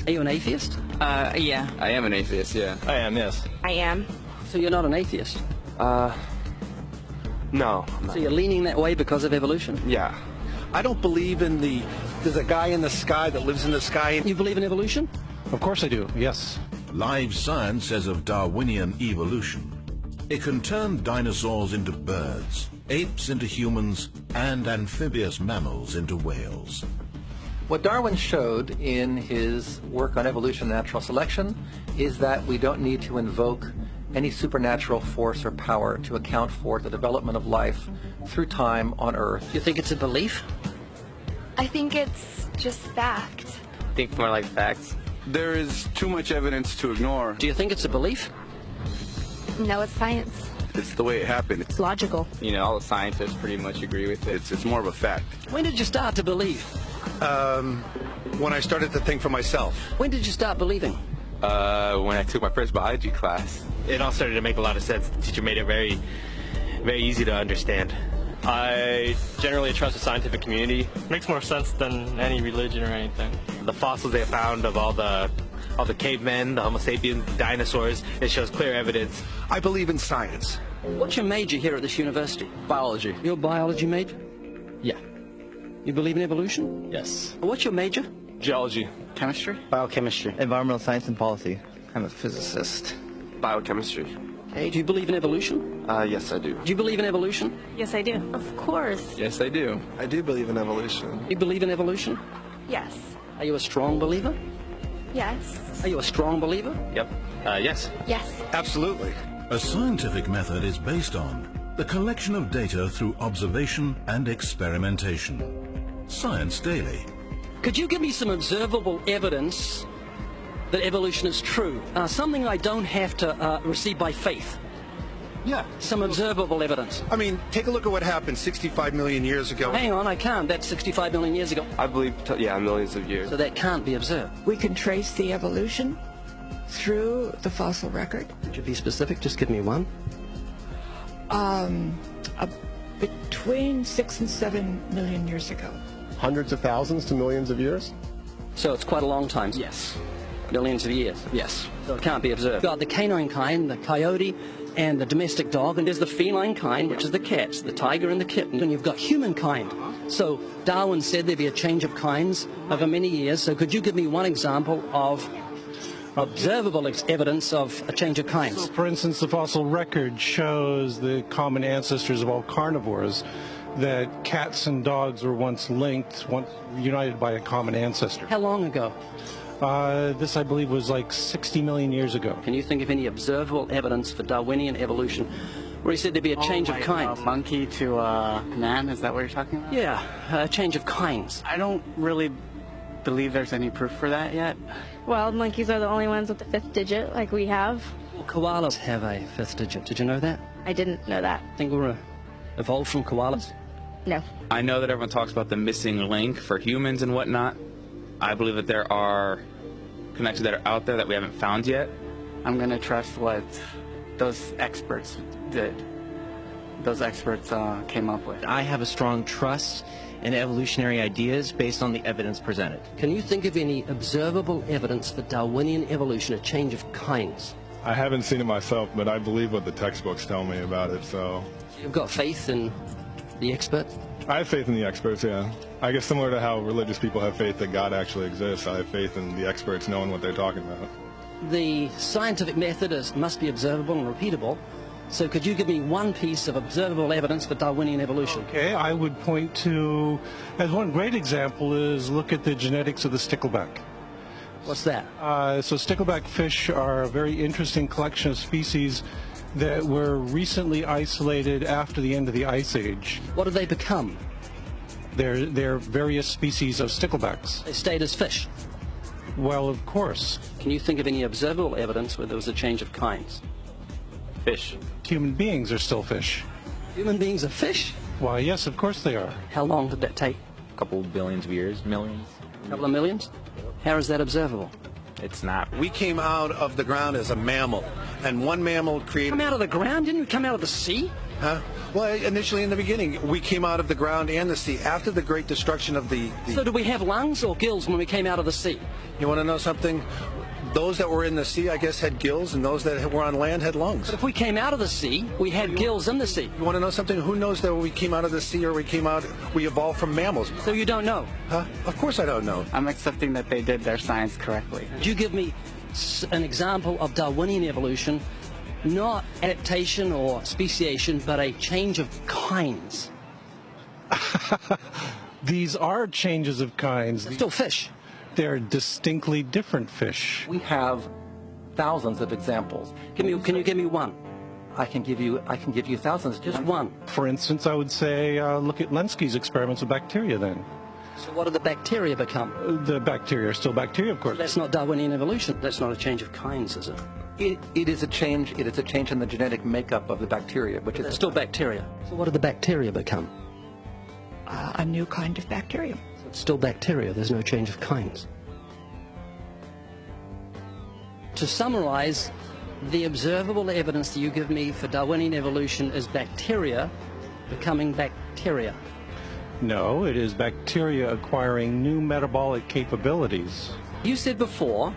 Are you an atheist? Yeah. I am an atheist, yeah. I am, yes. I am. So you're not an atheist? No. So you're leaning that way because of evolution? Yeah. I don't believe in there's a guy in the sky that lives in the sky. You believe in evolution? Of course I do, yes. Live science says of Darwinian evolution. It can turn dinosaurs into birds, apes into humans, and amphibious mammals into whales. What Darwin showed in his work on evolution and natural selection is that we don't need to invoke any supernatural force or power to account for the development of life through time on Earth. You think it's a belief? I think it's just fact. I think more like facts. There is too much evidence to ignore. Do you think it's a belief? No, it's science. It's the way it happened. It's logical. You know, all the scientists pretty much agree with it. It's more of a fact. When did you start to believe? When I started to think for myself. When did you start believing? When I took my first biology class. It all started to make a lot of sense. The teacher made it very, very easy to understand. I generally trust the scientific community. Makes more sense than any religion or anything. The fossils they found of all the cavemen, the Homo sapiens, dinosaurs, it shows clear evidence. I believe in science. What's your major here at this university? Biology. Your biology major? Yeah. You believe in evolution? Yes. What's your major? Geology. Chemistry? Biochemistry. Environmental science and policy. I'm a physicist. Biochemistry. Hey, do you believe in evolution? Yes, I do. Do you believe in evolution? Yes, I do. Of course. Yes, I do. I do believe in evolution. You believe in evolution? Yes. Are you a strong believer? Yes. Are you a strong believer? Yep. Yes. Yes. Absolutely. A scientific method is based on the collection of data through observation and experimentation. Science Daily. Could you give me some observable evidence that evolution is true? Something I don't have to receive by faith. Yeah. Some observable evidence. I mean, take a look at what happened 65 million years ago. Hang on, I can't. That's 65 million years ago. I believe, millions of years. So that can't be observed. We can trace the evolution through the fossil record. Could you be specific? Just give me one. Between 6 and 7 million years ago. Hundreds of thousands to millions of years? So it's quite a long time. Yes. Millions of years. Yes. So it can't be observed. You've got the canine kind, the coyote, and the domestic dog, and there's the feline kind, which is the cats, the tiger and the kitten, and you've got humankind. So Darwin said there'd be a change of kinds over many years, so could you give me one example of observable evidence of a change of kinds? So, for instance, the fossil record shows the common ancestors of all carnivores, that cats and dogs were once linked, once united by a common ancestor. How long ago? This, I believe, was like 60 million years ago. Can you think of any observable evidence for Darwinian evolution where he said there'd be a change of kinds? Monkey to man, is that what you're talking about? Yeah, a change of kinds. I don't really believe there's any proof for that yet. Well, monkeys are the only ones with the 5th digit, like we have. Well, koalas have a 5th digit. Did you know that? I didn't know that. Think we're evolved from koalas? No. I know that everyone talks about the missing link for humans and whatnot. I believe that there are connections that are out there that we haven't found yet. I'm going to trust what those experts did. Those experts came up with. I have a strong trust in evolutionary ideas based on the evidence presented. Can you think of any observable evidence for Darwinian evolution, a change of kinds? I haven't seen it myself, but I believe what the textbooks tell me about it, so... You've got faith in the experts? I have faith in the experts, yeah. I guess similar to how religious people have faith that God actually exists, I have faith in the experts knowing what they're talking about. The scientific method must be observable and repeatable. So could you give me one piece of observable evidence for Darwinian evolution? Okay, I would point to, as one great example is look at the genetics of the stickleback. What's that? So stickleback fish are a very interesting collection of species that were recently isolated after the end of the Ice Age. What do they become? They're various species of sticklebacks. They stayed as fish? Well, of course. Can you think of any observable evidence where there was a change of kinds? Fish. Human beings are still fish. Human beings are fish? Why, yes, of course they are. How long did that take? A couple billions of years, millions. A couple of millions? How is that observable? It's not. We came out of the ground as a mammal, And one mammal created... Come out of the ground? Didn't we come out of the sea? Huh? Well, initially in the beginning, we came out of the ground and the sea. After the great destruction of the... So did we have lungs or gills when we came out of the sea? You want to know something? Those that were in the sea, I guess, had gills, and those that were on land had lungs. But if we came out of the sea, we had gills in the sea. You want to know something? Who knows that we came out of the sea or we evolved from mammals? So you don't know? Huh? Of course I don't know. I'm accepting that they did their science correctly. Could you give me an example of Darwinian evolution, not adaptation or speciation, but a change of kinds? These are changes of kinds. They're still fish. They're distinctly different fish. We have thousands of examples. Can you give me one? I can give you thousands. Just one. For instance, I would say look at Lenski's experiments with bacteria then. So what do the bacteria become? The bacteria are still bacteria, of course. That's not Darwinian evolution. That's not a change of kinds, is it? It is a change. It is a change in the genetic makeup of the bacteria, which is still bacteria. So what do the bacteria become? A new kind of bacteria. So it's still bacteria. There's no change of kinds. To summarize, the observable evidence that you give me for Darwinian evolution is bacteria becoming bacteria. No, it is bacteria acquiring new metabolic capabilities. You said before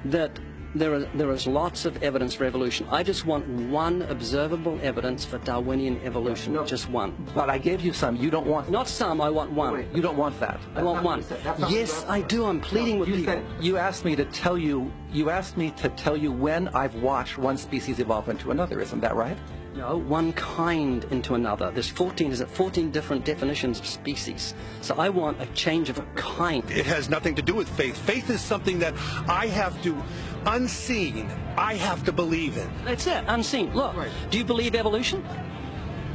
that there is lots of evidence for evolution. I just want one observable evidence for Darwinian evolution, just one. But I gave you some. You don't want... Not some, I want one. Wait, you don't want that. I want one. Yes, I do. I'm pleading with people. You asked me to tell you when I've watched one species evolve into another. Isn't that right? No, one kind into another. There's 14 different definitions of species. So I want a change of a kind. It has nothing to do with faith. Faith is something that I have to, unseen, I have to believe in. That's it, unseen. Look, do you believe evolution?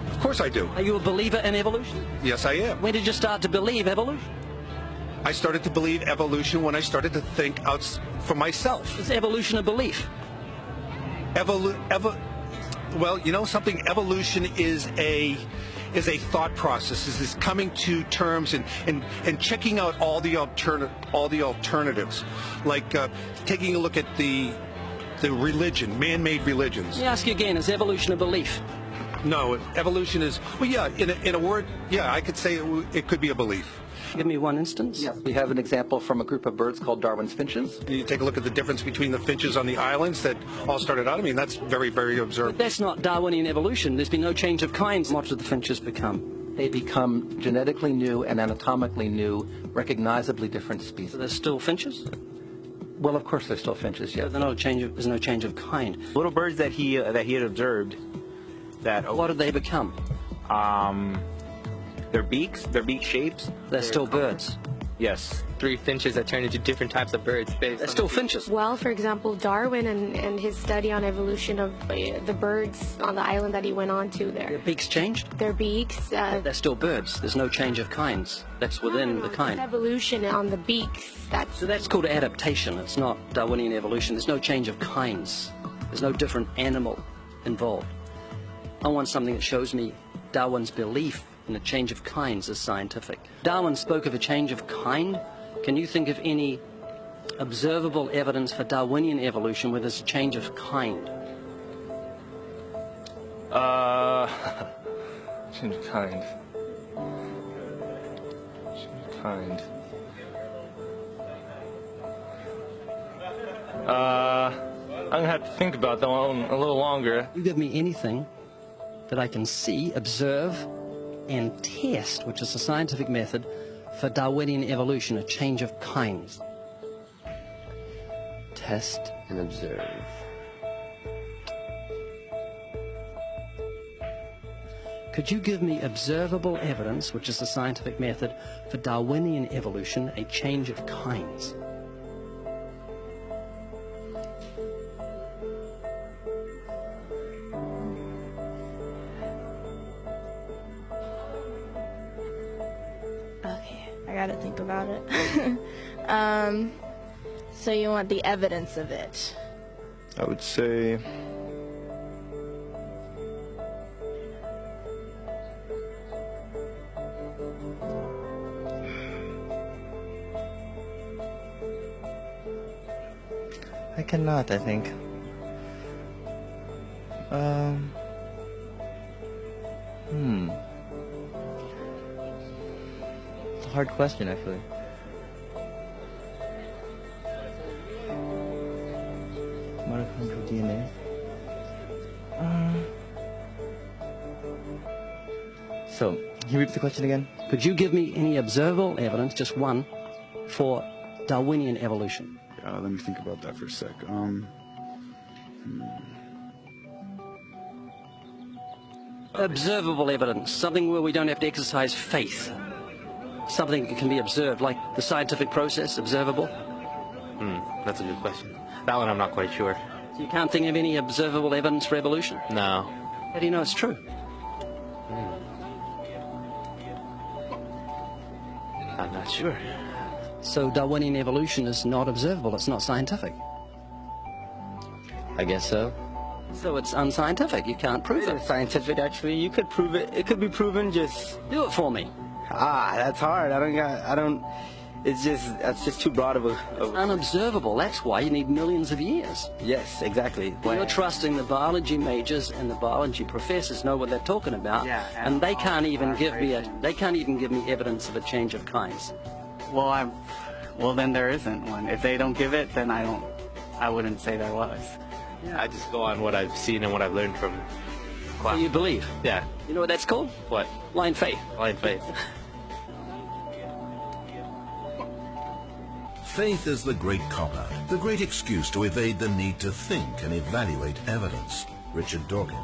Of course I do. Are you a believer in evolution? Yes, I am. When did you start to believe evolution? I started to believe evolution when I started to think out for myself. Is evolution a belief? Well, you know something? Evolution is a thought process. Is coming to terms and checking out all the alternatives, like taking a look at the religion, man-made religions. Let me ask you again: is evolution a belief? No, evolution is, well, yeah. In a word, yeah, I could say it could be a belief. Give me one instance. Yes, we have an example from a group of birds called Darwin's finches. You take a look at the difference between the finches on the islands that all started out. I mean, that's very, very observable. But that's not Darwinian evolution. There's been no change of kinds. What do the finches become? They become genetically new and anatomically new, recognizably different species. So they're still finches? Well, of course they're still finches, yes. So there's no change of kind. Little birds that he had observed. What did they become? Their beak shapes. They're still birds. Yes, 3 finches that turn into different types of birds. They're still finches. Well, for example, Darwin and his study on evolution of the birds on the island that he went on to there. Their beaks changed? Their beaks. They're still birds. There's no change of kinds. That's within the kind. Evolution on the beaks. So that's called adaptation. It's not Darwinian evolution. There's no change of kinds. There's no different animal involved. I want something that shows me Darwin's belief in a change of kinds is scientific. Darwin spoke of a change of kind. Can you think of any observable evidence for Darwinian evolution where there's a change of kind? Change of kind. Change of kind. I'm gonna have to think about that one a little longer. You give me anything that I can see, observe, and test, which is a scientific method for Darwinian evolution, a change of kinds. Test and observe. Could you give me observable evidence, which is a scientific method for Darwinian evolution, a change of kinds? I gotta think about it. So you want the evidence of it? I would say I cannot, I think. It's a hard question, actually. Mitochondrial DNA. So, can you repeat the question again? Could you give me any observable evidence, just one, for Darwinian evolution? Let me think about that for a sec. Observable evidence, something where we don't have to exercise faith. Something that can be observed, like the scientific process, observable. That's a good question. That one I'm not quite sure. So you can't think of any observable evidence for evolution? No. How do you know it's true? I'm not sure. So Darwinian evolution is not observable, it's not scientific. I guess so. So it's unscientific, you can't prove it. It's scientific, actually. You could prove it. It could be proven, just... Do it for me. That's hard. That's just too broad of a... Unobservable, that's why you need millions of years. Yes, exactly. You're trusting the biology majors and the biology professors know what they're talking about, and they can't even give me evidence of a change of kinds. Well, then there isn't one. If they don't give it, then I wouldn't say there was. Yeah. I just go on what I've seen and what I've learned from class. So you believe? Yeah. You know what that's called? What? Blind faith. Blind faith. Faith is the great cop-out, the great excuse to evade the need to think and evaluate evidence. Richard Dawkins.